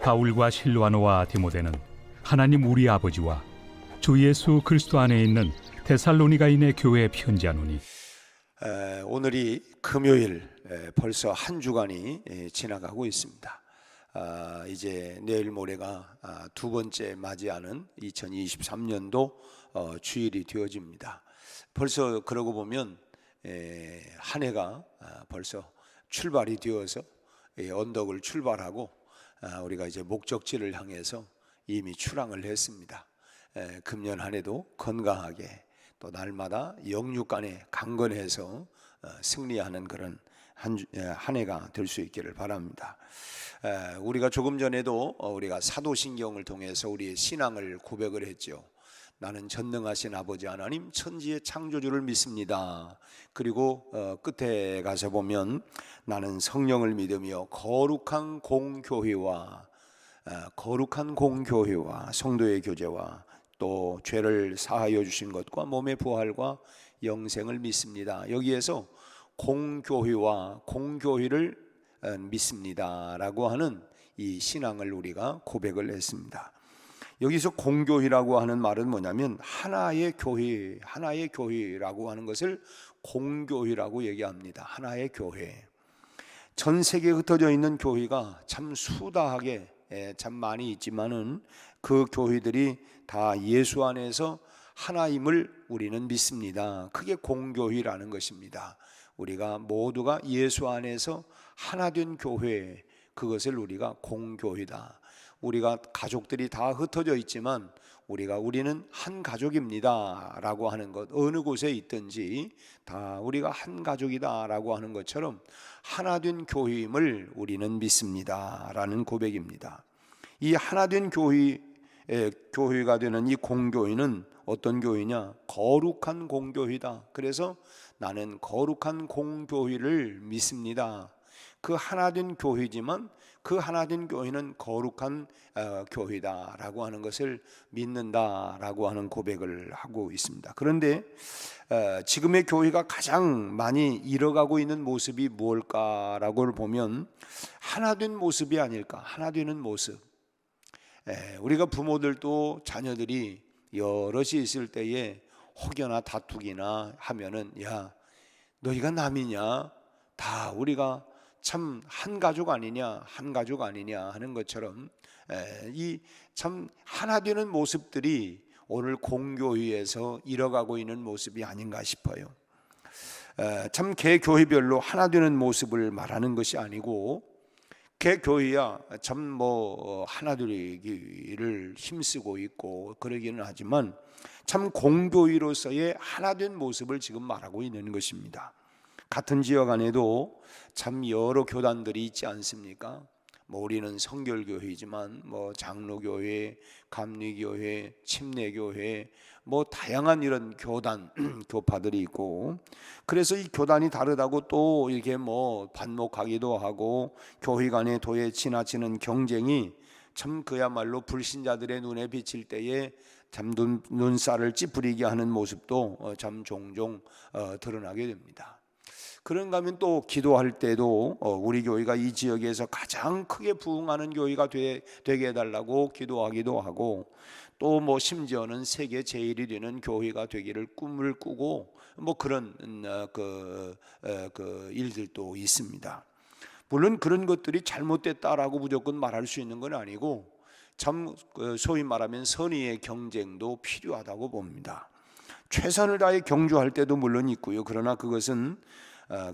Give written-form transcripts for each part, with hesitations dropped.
바울과 실로아노와 디모데는 하나님 우리 아버지와 주 예수 그리스도 안에 있는 데살로니가인의 교회에 편지하노니 오늘이 금요일, 벌써 한 주간이 지나가고 있습니다. 이제 내일 모레가 두 번째 맞이하는 2023년도 주일이 되어집니다. 벌써 그러고 보면 한 해가 벌써 출발이 되어서 언덕을 출발하고 우리가 이제 목적지를 향해서 이미 출항을 했습니다. 금년 한 해도 건강하게 또 날마다 영육간에 강건해서 승리하는 그런 한 해가 될 수 있기를 바랍니다. 우리가 조금 전에도 우리가 사도신경을 통해서 우리의 신앙을 고백을 했죠. 나는 전능하신 아버지 하나님 천지의 창조주를 믿습니다. 그리고 끝에 가서 보면 나는 성령을 믿으며 거룩한 공교회와 성도의 교제와 또 죄를 사하여 주신 것과 몸의 부활과 영생을 믿습니다. 여기에서 공교회를 믿습니다라고 하는 이 신앙을 우리가 고백을 했습니다. 여기서 공교회라고 하는 말은 뭐냐면 하나의 교회라고 하는 것을 공교회라고 얘기합니다. 하나의 교회. 전 세계에 흩어져 있는 교회가 참 수다하게 참 많이 있지만은 그 교회들이 다 예수 안에서 하나임을 우리는 믿습니다. 그게 공교회라는 것입니다. 우리가 모두가 예수 안에서 하나 된 교회, 그것을 우리가 공교회다. 우리가 가족들이 다 흩어져 있지만 우리는 한 가족입니다 라고 하는 것, 어느 곳에 있든지 다 우리가 한 가족이다 라고 하는 것처럼 하나 된 교회임을 우리는 믿습니다 라는 고백입니다. 이 하나 된 교회가 되는 이 공교회는 어떤 교회냐? 거룩한 공교회다. 그래서 나는 거룩한 공교회를 믿습니다. 그 하나된 교회지만 그 하나된 교회는 거룩한 교회다라고 하는 것을 믿는다라고 하는 고백을 하고 있습니다. 그런데 지금의 교회가 가장 많이 잃어가고 있는 모습이 무엇일까라고 보면 하나된 모습이 아닐까. 하나되는 모습. 우리가 부모들도 자녀들이 여럿이 있을 때에 혹여나 다투기나 하면은 야, 너희가 남이냐? 다 우리가 참 한 가족 아니냐 하는 것처럼 이 참 하나 되는 모습들이 오늘 공교회에서 잃어가고 있는 모습이 아닌가 싶어요. 참 개교회별로 하나 되는 모습을 말하는 것이 아니고 개교회야 참 하나 되기를 힘쓰고 있고 그러기는 하지만 참 공교회로서의 하나 된 모습을 지금 말하고 있는 것입니다. 같은 지역 안에도 참 여러 교단들이 있지 않습니까? 우리는 성결교회이지만 장로교회, 감리교회, 침례교회 다양한 이런 교단, 교파들이 있고 그래서 이 교단이 다르다고 또 이렇게 반목하기도 하고 교회 간의 도에 지나치는 경쟁이 참 그야말로 불신자들의 눈에 비칠 때에 참 눈살을 찌푸리게 하는 모습도 참 종종 드러나게 됩니다. 그런가 하면 또 기도할 때도 우리 교회가 이 지역에서 가장 크게 부흥하는 교회가 되게 해달라고 기도하기도 하고 또 심지어는 세계 제일이 되는 교회가 되기를 꿈을 꾸고 그런 일들도 있습니다. 물론 그런 것들이 잘못됐다라고 무조건 말할 수 있는 건 아니고 참 소위 말하면 선의의 경쟁도 필요하다고 봅니다. 최선을 다해 경주할 때도 물론 있고요. 그러나 그것은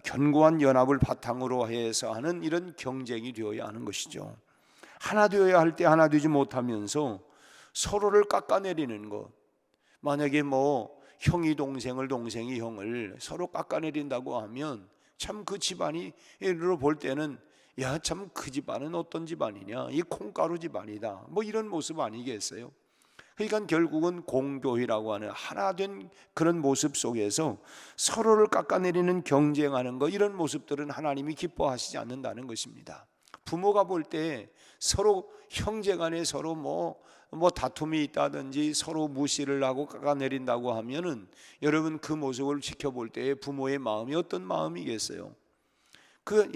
견고한 연합을 바탕으로 해서 하는 이런 경쟁이 되어야 하는 것이죠. 하나 되어야 할 때 하나 되지 못하면서 서로를 깎아내리는 것. 만약에 형이 동생을, 동생이 형을 서로 깎아내린다고 하면 참 그 집안이로 볼 때는 야, 참 그 집안은 어떤 집안이냐, 이 콩가루 집안이다, 이런 모습 아니겠어요? 그러니까 결국은 공교회라고 하는 하나된 그런 모습 속에서 서로를 깎아내리는 경쟁하는 것, 이런 모습들은 하나님이 기뻐하시지 않는다는 것입니다. 부모가 볼 때 서로 형제간에 서로 다툼이 있다든지 서로 무시를 하고 깎아내린다고 하면은 여러분 그 모습을 지켜볼 때에 부모의 마음이 어떤 마음이겠어요?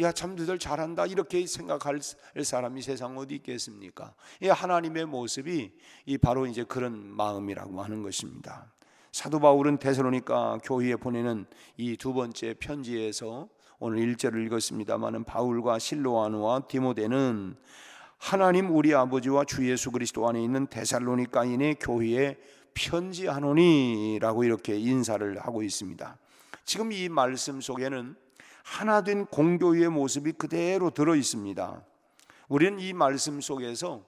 야, 참 너희들 잘한다 이렇게 생각할 사람이 세상 어디 있겠습니까? 이 하나님의 모습이 바로 이제 그런 마음이라고 하는 것입니다. 사도 바울은 데살로니가 교회에 보내는 이 두 번째 편지에서 오늘 1절을 읽었습니다마는 바울과 실로아누와 디모데는 하나님 우리 아버지와 주 예수 그리스도 안에 있는 데살로니가인의 교회에 편지하노니라고 이렇게 인사를 하고 있습니다. 지금 이 말씀 속에는 하나 된 공교회의 모습이 그대로 들어 있습니다. 우리는 이 말씀 속에서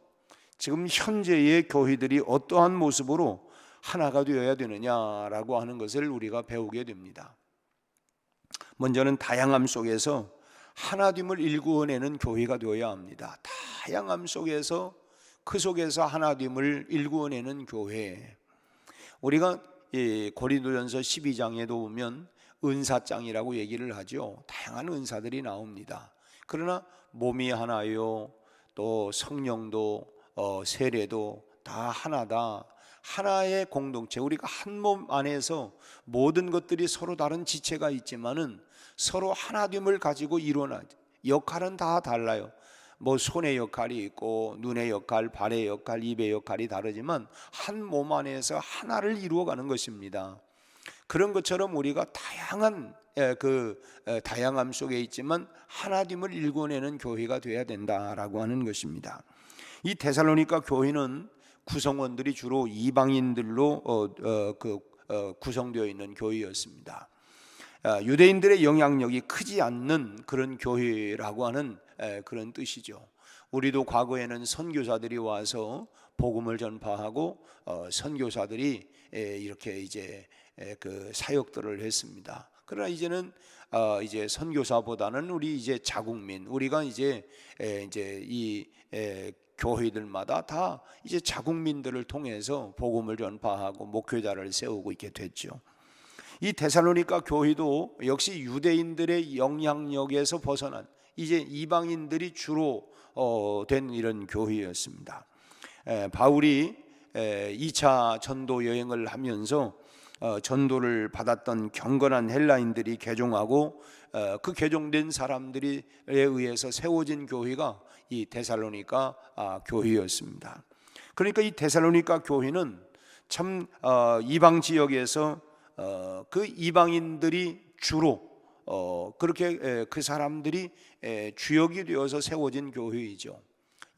지금 현재의 교회들이 어떠한 모습으로 하나가 되어야 되느냐라고 하는 것을 우리가 배우게 됩니다. 먼저는 다양함 속에서 하나됨을 일구어내는 교회가 되어야 합니다. 다양함 속에서 그 속에서 하나됨을 일구어내는 교회. 우리가 고린도전서 12장에도 보면 은사장이라고 얘기를 하죠. 다양한 은사들이 나옵니다. 그러나 몸이 하나요, 또 성령도 세례도 다 하나다. 하나의 공동체, 우리가 한 몸 안에서 모든 것들이 서로 다른 지체가 있지만은 서로 하나됨을 가지고 이루어나죠. 역할은 다 달라요. 뭐 손의 역할이 있고 눈의 역할, 발의 역할, 입의 역할이 다르지만 한 몸 안에서 하나를 이루어가는 것입니다. 그런 것처럼 우리가 다양한 다양함 속에 있지만 하나됨을 일궈내는 교회가 되어야 된다라고 하는 것입니다. 이 데살로니가 교회는 구성원들이 주로 이방인들로 구성되어 있는 교회였습니다. 유대인들의 영향력이 크지 않는 그런 교회라고 하는 그런 뜻이죠. 우리도 과거에는 선교사들이 와서 복음을 전파하고 선교사들이 이렇게 이제 그 사역들을 했습니다. 그러나 이제는 이제 선교사보다는 우리 이제 자국민, 우리가 이제 이 교회들마다 다 이제 자국민들을 통해서 복음을 전파하고 목회자를 세우고 있게 됐죠. 이 데살로니가 교회도 역시 유대인들의 영향력에서 벗어난 이제 이방인들이 주로 된 이런 교회였습니다. 바울이 2차 전도 여행을 하면서 전도를 받았던 경건한 헬라인들이 개종하고 그 개종된 사람들에 의해서 세워진 교회가 이 데살로니가 교회였습니다. 그러니까 이 데살로니가 교회는 참 이방 지역에서 그 이방인들이 주로 그렇게 그 사람들이 주역이 되어서 세워진 교회이죠.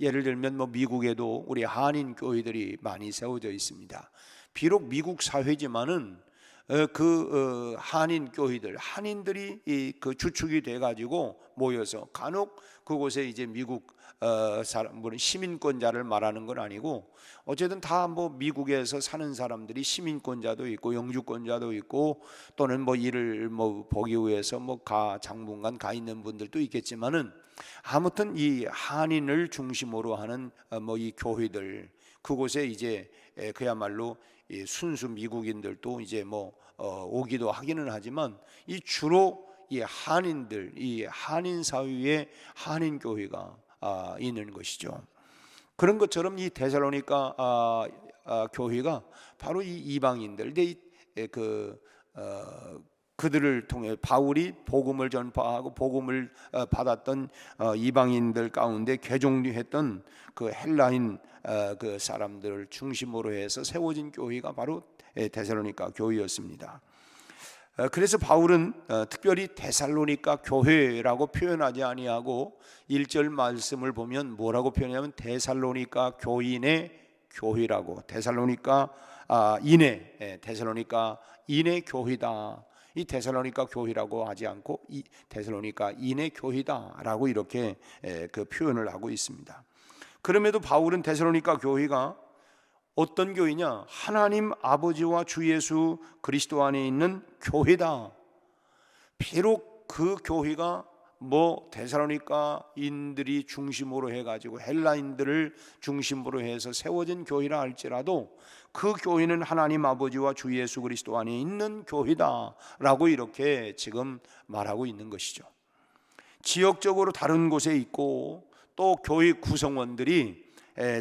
예를 들면 뭐 미국에도 우리 한인 교회들이 많이 세워져 있습니다. 비록 미국 사회지만은 그 한인 교회들, 한인들이 그 주축이 돼 가지고 모여서 간혹 그곳에 이제 미국 사람, 시민권자를 말하는 건 아니고 어쨌든 다 뭐 미국에서 사는 사람들이 시민권자도 있고 영주권자도 있고 또는 뭐 일을 뭐 보기 위해서 뭐 장문관 가 있는 분들도 있겠지만은 아무튼 이 한인을 중심으로 하는 뭐 이 교회들, 그곳에 이제 그야말로 이 순수 미국인들도 이제 뭐 오기도 하기는 하지만 이 주로 이 한인들, 이 한인 사회에 한인 교회가 있는 것이죠. 그런 것처럼 이 데살로니가 교회가 바로 이 이방인들, 그들을 통해 바울이 복음을 전파하고 복음을 받았던 이방인들 가운데 개종했던 그 헬라인 그 사람들을 중심으로 해서 세워진 교회가 바로 데살로니가 교회였습니다. 그래서 바울은 특별히 데살로니가 교회라고 표현하지 아니하고 1절 말씀을 보면 뭐라고 표현하냐면 데살로니가 교인의 교회라고, 데살로니가 인의 교회다. 이 데살로니가 교회라고 하지 않고 이 데살로니가 인의 교회다라고 이렇게 그 표현을 하고 있습니다. 그럼에도 바울은 데살로니가 교회가 어떤 교회냐? 하나님 아버지와 주 예수 그리스도 안에 있는 교회다. 비록 그 교회가 뭐 데살로니가인들이 중심으로 해가지고 헬라인들을 중심으로 해서 세워진 교회라 할지라도 그 교회는 하나님 아버지와 주 예수 그리스도 안에 있는 교회다라고 이렇게 지금 말하고 있는 것이죠. 지역적으로 다른 곳에 있고 또 교회 구성원들이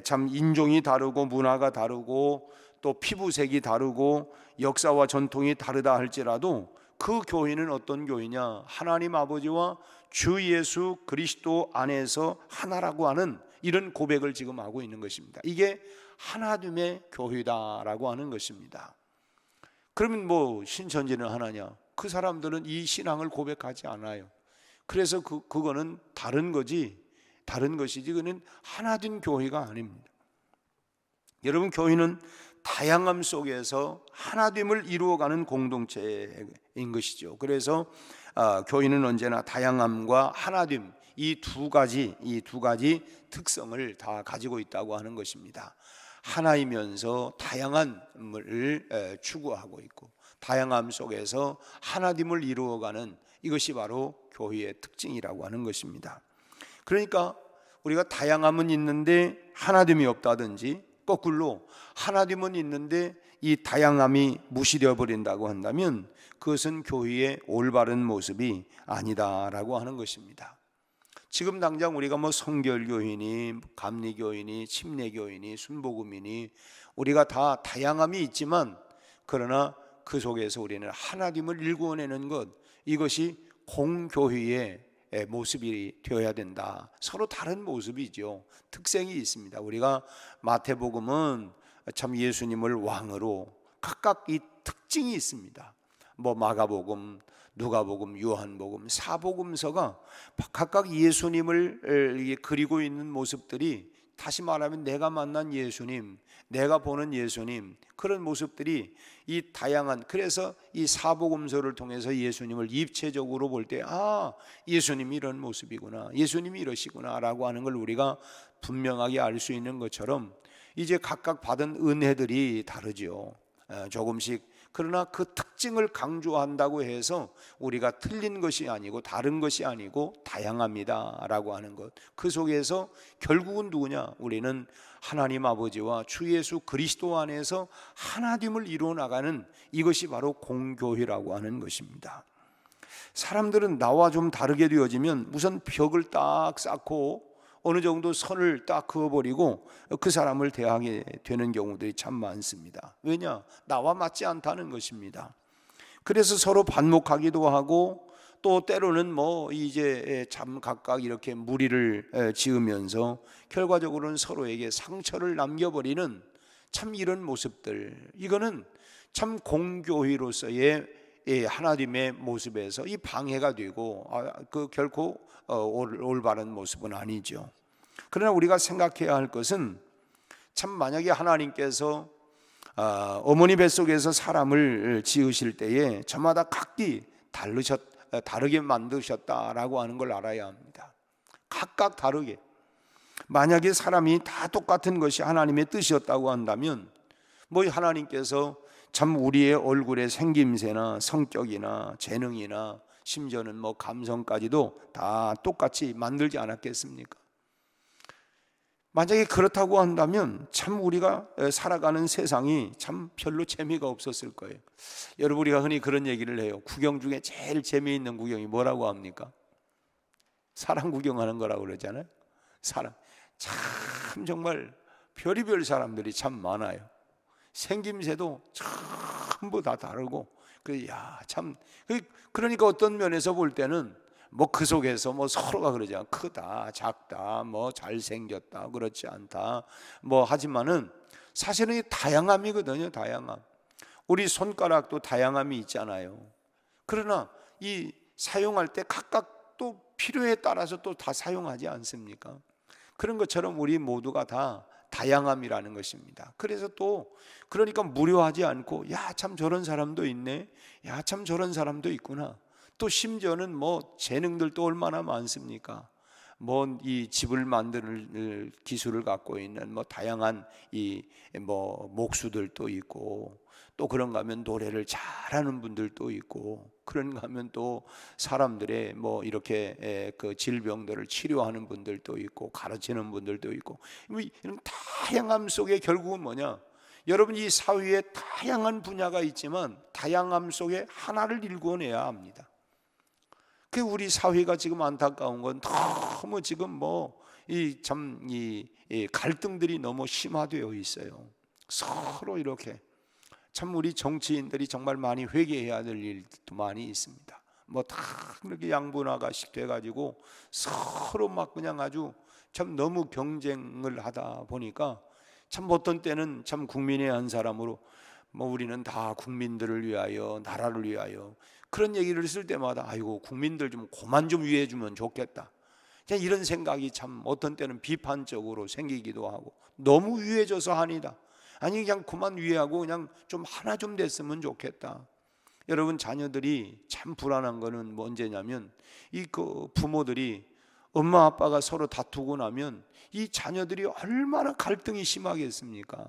참 인종이 다르고 문화가 다르고 또 피부색이 다르고 역사와 전통이 다르다 할지라도 그 교회는 어떤 교회냐? 하나님 아버지와 주 예수 그리스도 안에서 하나라고 하는 이런 고백을 지금 하고 있는 것입니다. 이게 하나됨의 교회다라고 하는 것입니다. 그러면 뭐 신천지는 하나냐? 그 사람들은 이 신앙을 고백하지 않아요. 그래서 그거는 다른 거지, 다른 것이지, 그는 하나된 교회가 아닙니다. 여러분, 교회는 다양함 속에서 하나됨을 이루어가는 공동체인 것이죠. 그래서 교회는 언제나 다양함과 하나됨, 이 두 가지 특성을 다 가지고 있다고 하는 것입니다. 하나이면서 다양함을 추구하고 있고, 다양함 속에서 하나됨을 이루어가는 이것이 바로 교회의 특징이라고 하는 것입니다. 그러니까 우리가 다양함은 있는데 하나됨이 없다든지, 거꾸로 하나됨은 있는데 이 다양함이 무시되어 버린다고 한다면 그것은 교회의 올바른 모습이 아니다라고 하는 것입니다. 지금 당장 우리가 뭐 성결교인이, 감리교인이, 침례교인이, 순복음이니 우리가 다 다양함이 있지만, 그러나 그 속에서 우리는 하나됨을 일구어내는 것, 이것이 공교회의 모습이 되어야 된다. 서로 다른 모습이죠. 특성이 있습니다. 우리가 마태복음은 참 예수님을 왕으로 각각 이 특징이 있습니다. 뭐 마가복음, 누가복음, 요한복음, 사복음서가 각각 예수님을 그리고 있는 모습들이, 다시 말하면 내가 만난 예수님, 내가 보는 예수님, 그런 모습들이 이 다양한, 그래서 이 사복음서를 통해서 예수님을 입체적으로 볼 때 예수님이 이런 모습이구나, 예수님이 이러시구나 라고 하는 걸 우리가 분명하게 알 수 있는 것처럼, 이제 각각 받은 은혜들이 다르죠. 조금씩. 그러나 그 특징을 강조한다고 해서 우리가 틀린 것이 아니고 다른 것이 아니고 다양합니다 라고 하는 것, 그 속에서 결국은 누구냐? 우리는 하나님 아버지와 주 예수 그리스도 안에서 하나됨을 이루어 나가는, 이것이 바로 공교회라고 하는 것입니다. 사람들은 나와 좀 다르게 되어지면 우선 벽을 딱 쌓고 어느 정도 선을 딱 그어버리고 그 사람을 대하게 되는 경우들이 참 많습니다. 왜냐? 나와 맞지 않다는 것입니다. 그래서 서로 반목하기도 하고, 또 때로는 뭐 이제 참 각각 이렇게 무리를 지으면서 결과적으로는 서로에게 상처를 남겨버리는 참 이런 모습들, 이거는 참 공교회로서의 하나님의 모습에서 이 방해가 되고, 그 결코 올바른 모습은 아니죠. 그러나 우리가 생각해야 할 것은, 참 만약에 하나님께서 어머니 뱃속에서 사람을 지으실 때에 저마다 각기 다르게 만드셨다라고 하는 걸 알아야 합니다. 각각 다르게. 만약에 사람이 다 똑같은 것이 하나님의 뜻이었다고 한다면, 뭐 하나님께서 참 우리의 얼굴의 생김새나 성격이나 재능이나 심지어는 뭐 감성까지도 다 똑같이 만들지 않았겠습니까? 만약에 그렇다고 한다면 참 우리가 살아가는 세상이 참 별로 재미가 없었을 거예요. 여러분, 우리가 흔히 그런 얘기를 해요. 구경 중에 제일 재미있는 구경이 뭐라고 합니까? 사람 구경하는 거라고 그러잖아요. 사람, 참 정말 별의별 사람들이 참 많아요. 생김새도 전부 다 다르고, 그러니까 어떤 면에서 볼 때는 뭐 그 속에서 뭐 서로가 그러잖아. 크다, 작다, 뭐 잘생겼다, 그렇지 않다, 뭐 하지만은 사실은 다양함이거든요. 다양함. 우리 손가락도 다양함이 있잖아요. 그러나 이 사용할 때 각각 또 필요에 따라서 또 다 사용하지 않습니까? 그런 것처럼 우리 모두가 다 다양함이라는 것입니다. 그래서 또 그러니까 무료하지 않고, 야 참 저런 사람도 있네, 야 참 저런 사람도 있구나. 또 심지어는 뭐 재능들도 얼마나 많습니까? 뭐 이 집을 만드는 기술을 갖고 있는 뭐 다양한 이 뭐 목수들도 있고, 또 그런가 하면 노래를 잘하는 분들도 있고, 그런가 하면 또 사람들의 뭐 이렇게 그 질병들을 치료하는 분들도 있고, 가르치는 분들도 있고, 이런 다양함 속에 결국은 뭐냐? 여러분, 이 사회에 다양한 분야가 있지만 다양함 속에 하나를 일구어내야 합니다. 그 우리 사회가 지금 안타까운 건 너무 지금 뭐 이 갈등들이 너무 심화되어 있어요. 서로 이렇게 참 우리 정치인들이 정말 많이 회개해야 될 일도 많이 있습니다. 뭐 다 이렇게 양분화가씩 돼가지고 서로 막 그냥 아주 참 너무 경쟁을 하다 보니까 참 어떤 때는 참 국민의 한 사람으로 뭐 우리는 다 국민들을 위하여 나라를 위하여 그런 얘기를 쓸 때마다 아이고 국민들 좀 그만 좀 위해 주면 좋겠다. 그냥 이런 생각이 참 어떤 때는 비판적으로 생기기도 하고 너무 위해져서 아니다. 아니 그냥 그만 위해하고 그냥 좀 하나 좀 됐으면 좋겠다. 여러분 자녀들이 참 불안한 거는 뭐 언제냐면 이 그 부모들이 엄마 아빠가 서로 다투고 나면 이 자녀들이 얼마나 갈등이 심하겠습니까?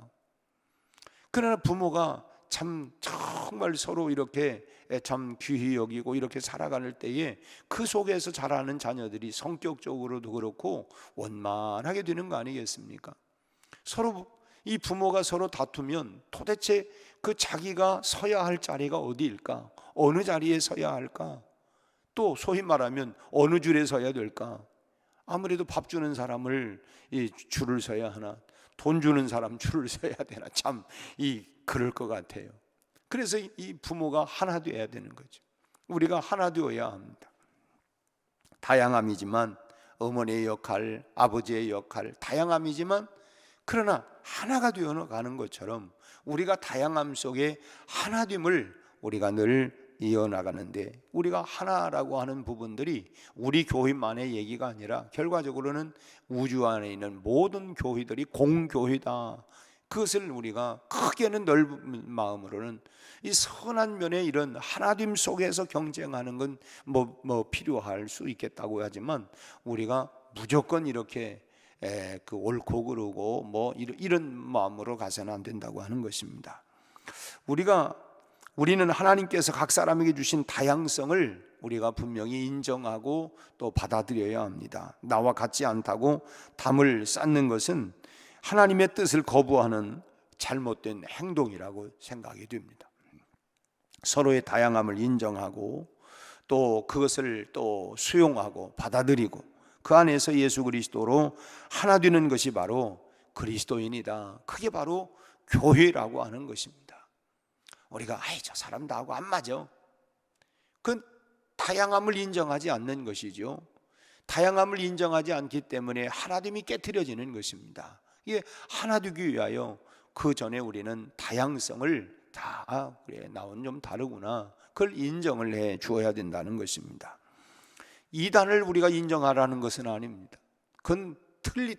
그러나 부모가 참 정말 서로 이렇게 참 귀히 여기고 이렇게 살아갈 때에 그 속에서 자라는 자녀들이 성격적으로도 그렇고 원만하게 되는 거 아니겠습니까? 서로 이 부모가 서로 다투면 도대체 그 자기가 서야 할 자리가 어디일까? 어느 자리에 서야 할까? 또 소위 말하면 어느 줄에 서야 될까? 아무래도 밥 주는 사람을 이 줄을 서야 하나? 돈 주는 사람 줄을 서야 되나? 참 그럴 것 같아요. 그래서 이 부모가 하나 되어야 되는 거죠. 우리가 하나 되어야 합니다. 다양함이지만 어머니의 역할, 아버지의 역할 다양함이지만 그러나 하나가 되어가는 것처럼 우리가 다양함 속에 하나됨을 우리가 늘 이어나가는데 우리가 하나라고 하는 부분들이 우리 교회만의 얘기가 아니라 결과적으로는 우주 안에 있는 모든 교회들이 공교회다. 그것을 우리가 크게는 넓은 마음으로는 이 선한 면의 이런 하나됨 속에서 경쟁하는 건 뭐 필요할 수 있겠다고 하지만 우리가 무조건 이렇게 그 옳고 그르고 뭐 이런 마음으로 가서는 안 된다고 하는 것입니다. 우리는 하나님께서 각 사람에게 주신 다양성을 우리가 분명히 인정하고 또 받아들여야 합니다. 나와 같지 않다고 담을 쌓는 것은 하나님의 뜻을 거부하는 잘못된 행동이라고 생각이 됩니다. 서로의 다양함을 인정하고 또 그것을 또 수용하고 받아들이고 그 안에서 예수 그리스도로 하나 되는 것이 바로 그리스도인이다. 그게 바로 교회라고 하는 것입니다. 우리가 저 사람 나하고 안 맞아. 그 다양함을 인정하지 않는 것이죠. 다양함을 인정하지 않기 때문에 하나됨이 깨트려지는 것입니다. 이게 하나 되기 위하여 그 전에 우리는 다양성을 다 그래 나는 좀 다르구나. 그걸 인정을 해 주어야 된다는 것입니다. 이단을 우리가 인정하라는 것은 아닙니다. 그건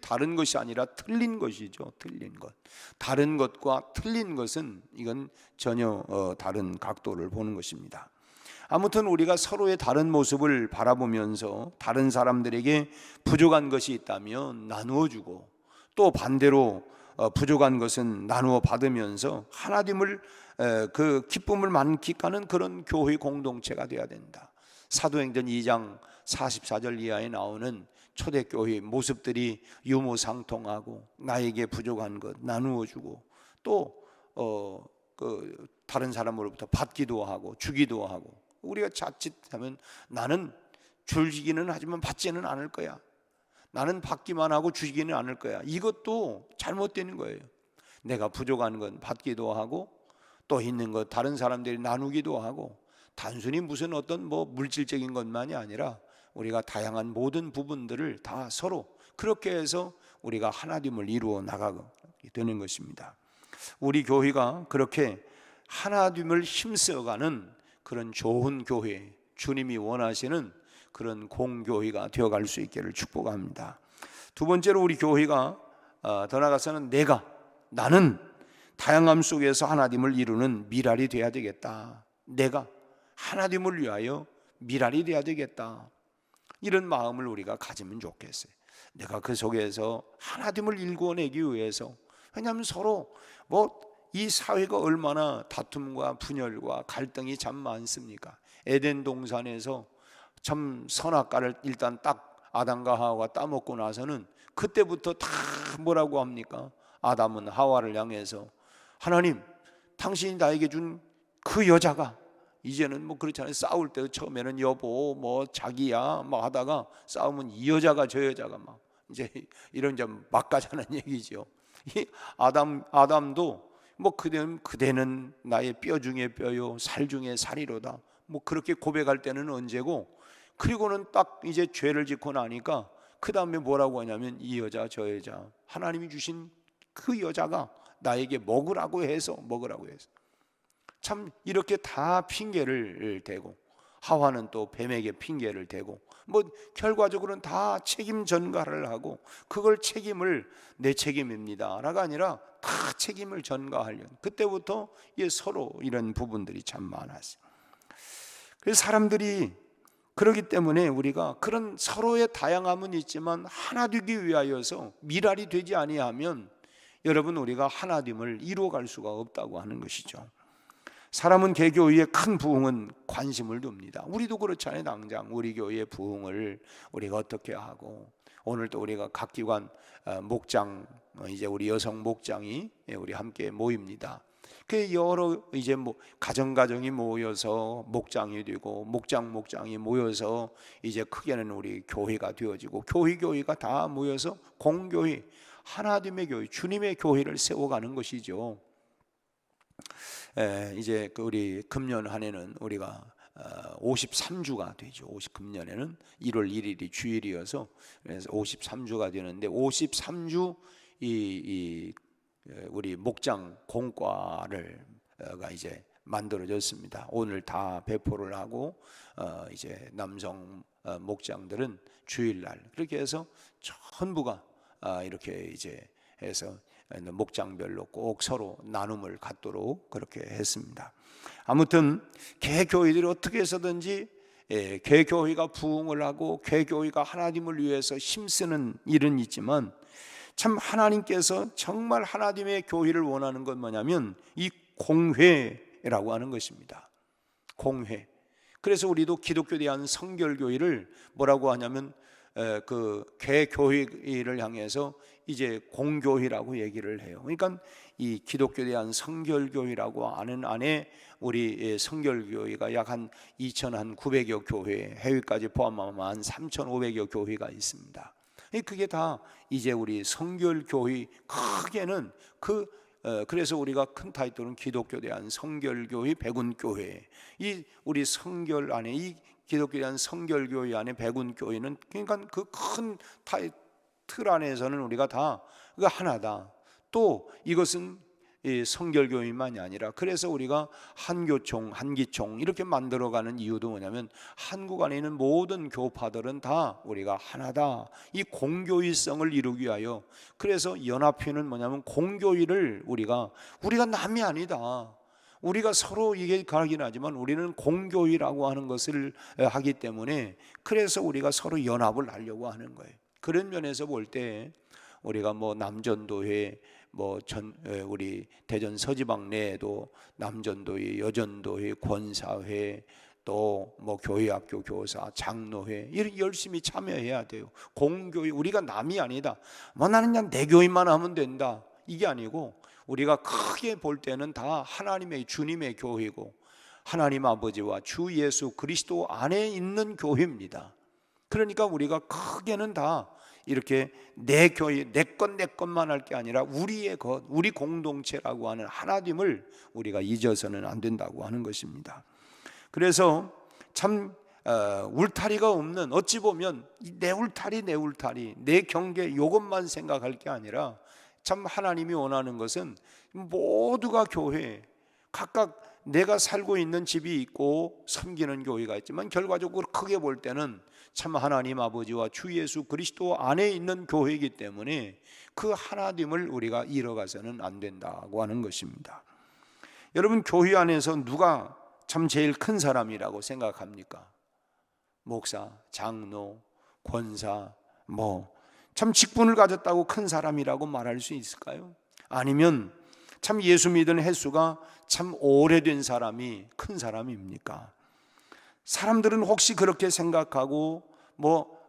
다른 것이 아니라 틀린 것이죠. 틀린 것. 다른 것과 틀린 것은 이건 전혀 다른 각도를 보는 것입니다. 아무튼 우리가 서로의 다른 모습을 바라보면서 다른 사람들에게 부족한 것이 있다면 나누어 주고 또 반대로 부족한 것은 나누어 받으면서 하나됨을 그 기쁨을 만끽하는 그런 교회 공동체가 되어야 된다. 사도행전 2장 44절 이하에 나오는 초대교회의 모습들이 유무상통하고 나에게 부족한 것 나누어 주고 또 다른 사람으로부터 받기도 하고 주기도 하고 우리가 자칫하면 나는 주기는 하지만 받지는 않을 거야. 나는 받기만 하고 주기는 않을 거야. 이것도 잘못되는 거예요. 내가 부족한 건 받기도 하고 또 있는 것 다른 사람들이 나누기도 하고 단순히 무슨 어떤 뭐 물질적인 것만이 아니라 우리가 다양한 모든 부분들을 다 서로 그렇게 해서 우리가 하나됨을 이루어 나가게 되는 것입니다. 우리 교회가 그렇게 하나됨을 힘써가는 그런 좋은 교회, 주님이 원하시는 그런 공교회가 되어갈 수 있기를 축복합니다. 두 번째로 우리 교회가 더 나아가서는 나는 다양함 속에서 하나됨을 이루는 미랄이 되어야 되겠다. 내가 하나됨을 위하여 미랄이 되어야 되겠다. 이런 마음을 우리가 가지면 좋겠어요. 내가 그 속에서 하나됨을 일궈내기 위해서 왜냐하면 서로 이 사회가 얼마나 다툼과 분열과 갈등이 참 많습니까? 에덴 동산에서 참 선악과를 일단 딱 아담과 하와가 따먹고 나서는 그때부터 다 뭐라고 합니까? 아담은 하와를 향해서 하나님 당신이 나에게 준 그 여자가 이제는 뭐 그렇잖아요. 싸울 때 처음에는 여보 뭐 자기야 뭐 하다가 싸우면 이 여자가 저 여자가 막 이제 이런 좀 막가자는 얘기죠. 이 아담도 뭐 그대는 나의 뼈 중에 뼈요 살 중에 살이로다. 뭐 그렇게 고백할 때는 언제고, 그리고는 딱 이제 죄를 짓고 나니까 그 다음에 뭐라고 하냐면 이 여자 저 여자 하나님이 주신 그 여자가 나에게 먹으라고 해서 참 이렇게 다 핑계를 대고, 하와는 또 뱀에게 핑계를 대고, 뭐 결과적으로는 다 책임 전가를 하고, 그걸 책임을 내 책임입니다 라가 아니라 다 책임을 전가하려는, 그때부터 서로 이런 부분들이 참 많았어요. 그래서 사람들이 그렇기 때문에 우리가 그런 서로의 다양함은 있지만 하나 되기 위하여서 미랄이 되지 아니하면 여러분 우리가 하나됨을 이루어갈 수가 없다고 하는 것이죠. 사람은 개교회의 큰 부흥은 관심을 둡니다. 우리도 그렇잖아요. 당장 우리 교회의 부흥을 우리가 어떻게 하고, 오늘 또 우리가 각 기관 목장, 이제 우리 여성 목장이 우리 함께 모입니다. 그 여러 이제 뭐 가정이 모여서 목장이 되고, 목장이 모여서 이제 크게는 우리 교회가 되어지고, 교회가 다 모여서 공교회, 하나님의 교회, 주님의 교회를 세워가는 것이죠. 이제 우리 금년 한 해는 우리가 53주가 되죠. 금년에는 1월 1일이 주일이어서 그래서 53주가 되는데, 53주 우리 목장 공과를 이제 만들어졌습니다. 오늘 다 배포를 하고, 이제 남성 목장들은 주일날 그렇게 해서 전부가 이렇게 이제 해서 목장별로 꼭 서로 나눔을 갖도록 그렇게 했습니다. 아무튼 개교회들이 어떻게 해서든지 개교회가 부흥을 하고 개교회가 하나님을 위해서 힘쓰는 일은 있지만, 참 하나님께서 정말 하나님의 교회를 원하는 건 뭐냐면 이 공회라고 하는 것입니다. 공회. 그래서 우리도 기독교에 대한 성결교회를 뭐라고 하냐면 그 개교회를 향해서 이제 공교회라고 얘기를 해요. 그러니까 이 기독교에 대한 성결교회라고 하는 안에 우리 성결교회가 약 한 2,900여 교회, 해외까지 포함하면 한 3,500여 교회가 있습니다. 그게 다 이제 우리 성결교회, 크게는 그래서 우리가 큰 타이틀은 기독교에 대한 성결교회, 백운교회. 이 우리 성결 안에, 이 기독교에 대한 성결교회 안에 백운교회는, 그러니까 그 큰 틀 안에서는 우리가 다 하나다. 또 이것은 성결교회만이 아니라, 그래서 우리가 한교총, 한기총 이렇게 만들어가는 이유도 뭐냐면, 한국 안에 있는 모든 교파들은 다 우리가 하나다, 이 공교의성을 이루기 위하여. 그래서 연합회는 뭐냐면 공교의를 우리가 남이 아니다, 우리가 서로 이게 가긴 하지만 우리는 공교회라고 하는 것을 하기 때문에, 그래서 우리가 서로 연합을 하려고 하는 거예요. 그런 면에서 볼 때 우리가 뭐 남전도회, 뭐 우리 대전 서지방 내에도 남전도회, 여전도회, 권사회, 또 뭐 교회학교 교사, 장로회 이렇게 열심히 참여해야 돼요. 공교회, 우리가 남이 아니다. 뭐 나는 그냥 내 교회만 하면 된다, 이게 아니고, 우리가 크게 볼 때는 다 하나님의, 주님의 교회고, 하나님 아버지와 주 예수 그리스도 안에 있는 교회입니다. 그러니까 우리가 크게는 다 이렇게 내 교회, 내 것만 할 게 아니라 우리의 것, 우리 공동체라고 하는 하나님을 우리가 잊어서는 안 된다고 하는 것입니다. 그래서 참 울타리가 없는, 어찌 보면 내 울타리, 내 경계, 이것만 생각할 게 아니라, 참 하나님이 원하는 것은 모두가 교회, 각각 내가 살고 있는 집이 있고 섬기는 교회가 있지만, 결과적으로 크게 볼 때는 참 하나님 아버지와 주 예수 그리스도 안에 있는 교회이기 때문에 그 하나됨을 우리가 잃어가서는 안 된다고 하는 것입니다. 여러분, 교회 안에서 누가 참 제일 큰 사람이라고 생각합니까? 목사, 장로, 권사, 참 직분을 가졌다고 큰 사람이라고 말할 수 있을까요? 아니면 참 예수 믿은 횟수가 참 오래된 사람이 큰 사람입니까? 사람들은 혹시 그렇게 생각하고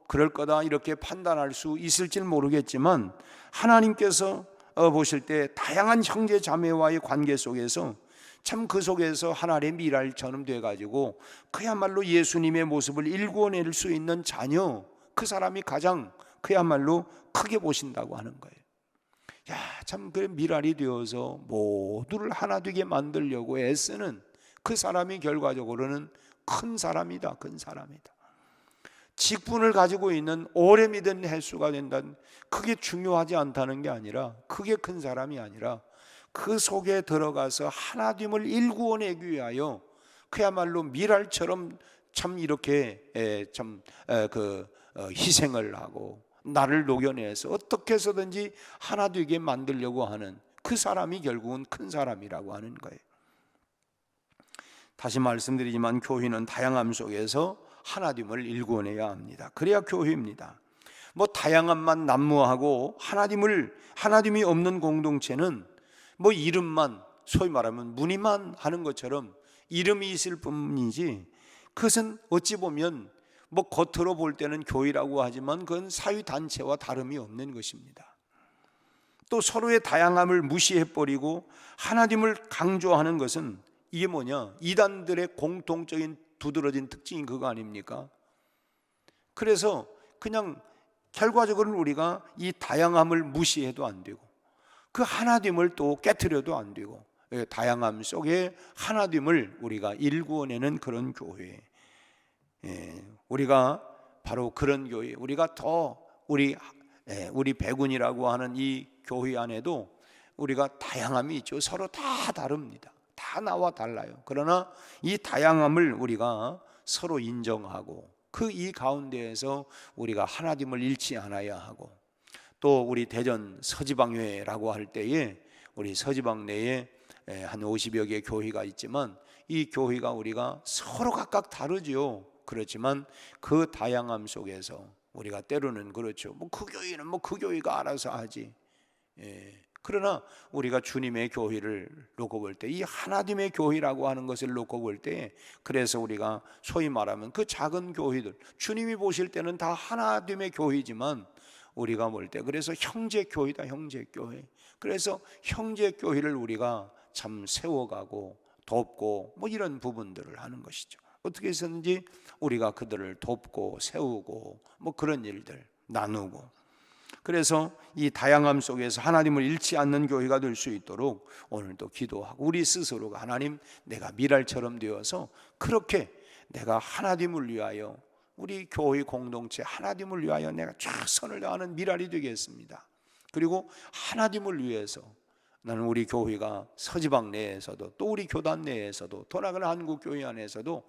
그럴 거다 이렇게 판단할 수 있을지는 모르겠지만, 하나님께서 보실 때 다양한 형제 자매와의 관계 속에서 참 그 속에서 하나님의 미랄처럼 돼가지고 그야말로 예수님의 모습을 일구어낼 수 있는 자녀, 그 사람이 가장 그야말로 크게 보신다고 하는 거예요. 참 그 미랄이 되어서 모두를 하나 되게 만들려고 애쓰는 그 사람이 결과적으로는 큰 사람이다. 큰 사람이다. 직분을 가지고 있는 오래 믿은 횟수가 된다는, 그게 중요하지 않다는 게 아니라, 그게 큰 사람이 아니라 그 속에 들어가서 하나됨을 일구어내기 위하여 그야말로 미랄처럼 참 이렇게 희생을 하고 나를 녹여내서 어떻게 해서든지 하나 되게 만들려고 하는 그 사람이 결국은 큰 사람이라고 하는 거예요. 다시 말씀드리지만 교회는 다양함 속에서 하나됨을 일구어내야 합니다. 그래야 교회입니다. 뭐 다양함만 난무하고 하나됨이 없는 공동체는 뭐 이름만, 소위 말하면 무늬만 하는 것처럼 이름이 있을 뿐이지, 그것은 어찌 보면 뭐 겉으로 볼 때는 교회라고 하지만 그건 사회단체와 다름이 없는 것입니다. 또 서로의 다양함을 무시해버리고 하나됨을 강조하는 것은 이게 뭐냐? 이단들의 공통적인 두드러진 특징이 그거 아닙니까? 그래서 그냥 결과적으로는 우리가 이 다양함을 무시해도 안 되고 그 하나됨을 또 깨트려도 안 되고, 다양함 속에 하나됨을 우리가 일구어내는 그런 교회, 우리가 바로 그런 교회, 우리가 더 우리 백운이라고 하는 이 교회 안에도 우리가 다양함이 있죠. 서로 다 다릅니다. 다 나와 달라요. 그러나 이 다양함을 우리가 서로 인정하고 그 이 가운데에서 우리가 하나됨을 잃지 않아야 하고, 또 우리 대전 서지방회라고 할 때에 우리 서지방 내에 한 50여 개의 교회가 있지만 이 교회가 우리가 서로 각각 다르죠. 그렇지만 그 다양함 속에서 우리가 때로는 그렇죠. 뭐 그 교회는 뭐 그 교회가 알아서 하지. 그러나 우리가 주님의 교회를 놓고 볼 때, 이 하나님의 교회라고 하는 것을 놓고 볼 때, 그래서 우리가 소위 말하면 그 작은 교회들, 주님이 보실 때는 다 하나님의 교회지만 우리가 볼 때 그래서 형제교회다. 형제교회. 그래서 형제교회를 우리가 참 세워가고 돕고 뭐 이런 부분들을 하는 것이죠. 어떻게 해서든지 우리가 그들을 돕고 세우고 뭐 그런 일들 나누고, 그래서 이 다양함 속에서 하나님을 잃지 않는 교회가 될 수 있도록 오늘도 기도하고, 우리 스스로가 하나님, 내가 미랄처럼 되어서 그렇게 내가 하나님을 위하여, 우리 교회 공동체 하나님을 위하여 내가 최선을 다하는 미랄이 되겠습니다. 그리고 하나님을 위해서 나는 우리 교회가 서지방 내에서도 또 우리 교단 내에서도 더 나아가는 한국교회 안에서도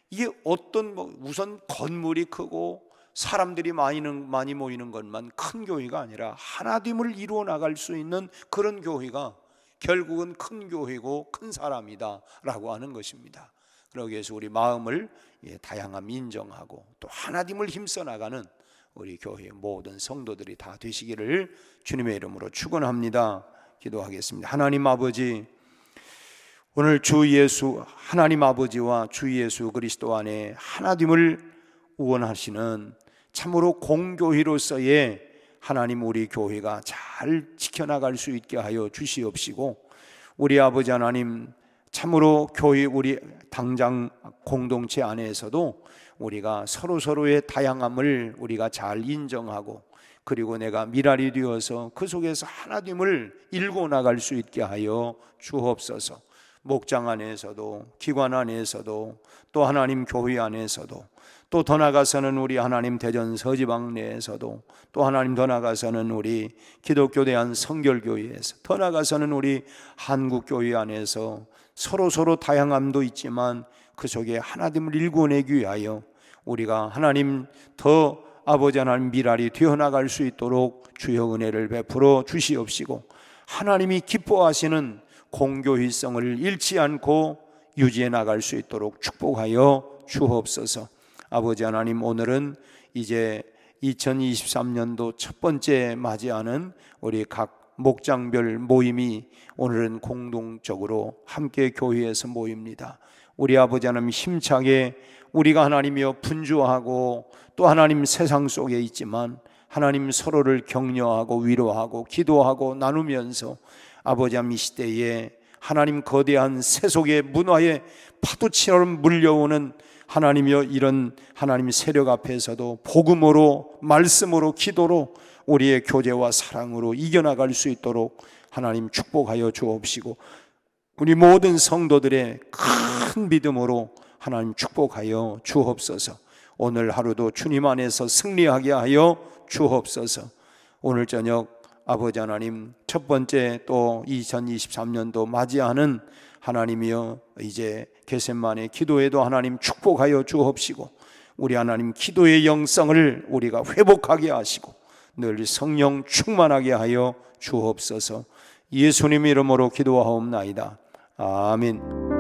이게 어떤 우선 건물이 크고 사람들이 많이 모이는 것만 큰 교회가 아니라 하나님을 이루어 나갈 수 있는 그런 교회가 결국은 큰 교회고 큰 사람이다 라고 하는 것입니다. 그러기 위해서 우리 마음을 다양함 인정하고 또 하나님을 힘써 나가는 우리 교회의 모든 성도들이 다 되시기를 주님의 이름으로 축원합니다. 기도하겠습니다. 하나님 아버지, 오늘 주 예수, 하나님 아버지와 주 예수 그리스도 안에 하나님을 우원하시는 참으로 공교회로서의 하나님 우리 교회가 잘 지켜나갈 수 있게 하여 주시옵시고, 우리 아버지 하나님, 참으로 교회 우리 당장 공동체 안에서도 우리가 서로의 다양함을 우리가 잘 인정하고, 그리고 내가 미랄이 되어서 그 속에서 하나님을 일궈 나갈 수 있게 하여 주옵소서. 목장 안에서도 기관 안에서도 또 하나님 교회 안에서도 또 더 나가서는 우리 하나님 대전 서지방 내에서도 또 하나님 더 나가서는 우리 기독교 대한 성결교회에서 더 나가서는 우리 한국교회 안에서 서로 다양함도 있지만 그 속에 하나님을 일궈내기 위하여 우리가 하나님 더 아버지 하나님 미랄이 되어나갈 수 있도록 주여 은혜를 베풀어 주시옵시고, 하나님이 기뻐하시는 공교회성을 잃지 않고 유지해 나갈 수 있도록 축복하여 주옵소서. 아버지 하나님, 오늘은 이제 2023년도 첫 번째 맞이하는 우리 각 목장별 모임이 오늘은 공동적으로 함께 교회에서 모입니다. 우리 아버지 하나님, 힘차게 우리가 하나님이여 분주하고 또 하나님 세상 속에 있지만 하나님 서로를 격려하고 위로하고 기도하고 나누면서 아버지 하나님 이 시대에 하나님 거대한 세속의 문화의 파도처럼 물려오는 하나님이여, 이런 하나님 세력 앞에서도 복음으로, 말씀으로, 기도로 우리의 교제와 사랑으로 이겨나갈 수 있도록 하나님 축복하여 주옵시고, 우리 모든 성도들의 큰 믿음으로 하나님 축복하여 주옵소서. 오늘 하루도 주님 안에서 승리하게 하여 주옵소서. 오늘 저녁 아버지 하나님, 첫 번째 또 2023년도 맞이하는 하나님이여, 이제 겟세마네 기도에도 하나님 축복하여 주옵시고, 우리 하나님 기도의 영성을 우리가 회복하게 하시고 늘 성령 충만하게 하여 주옵소서. 예수님 이름으로 기도하옵나이다. 아멘.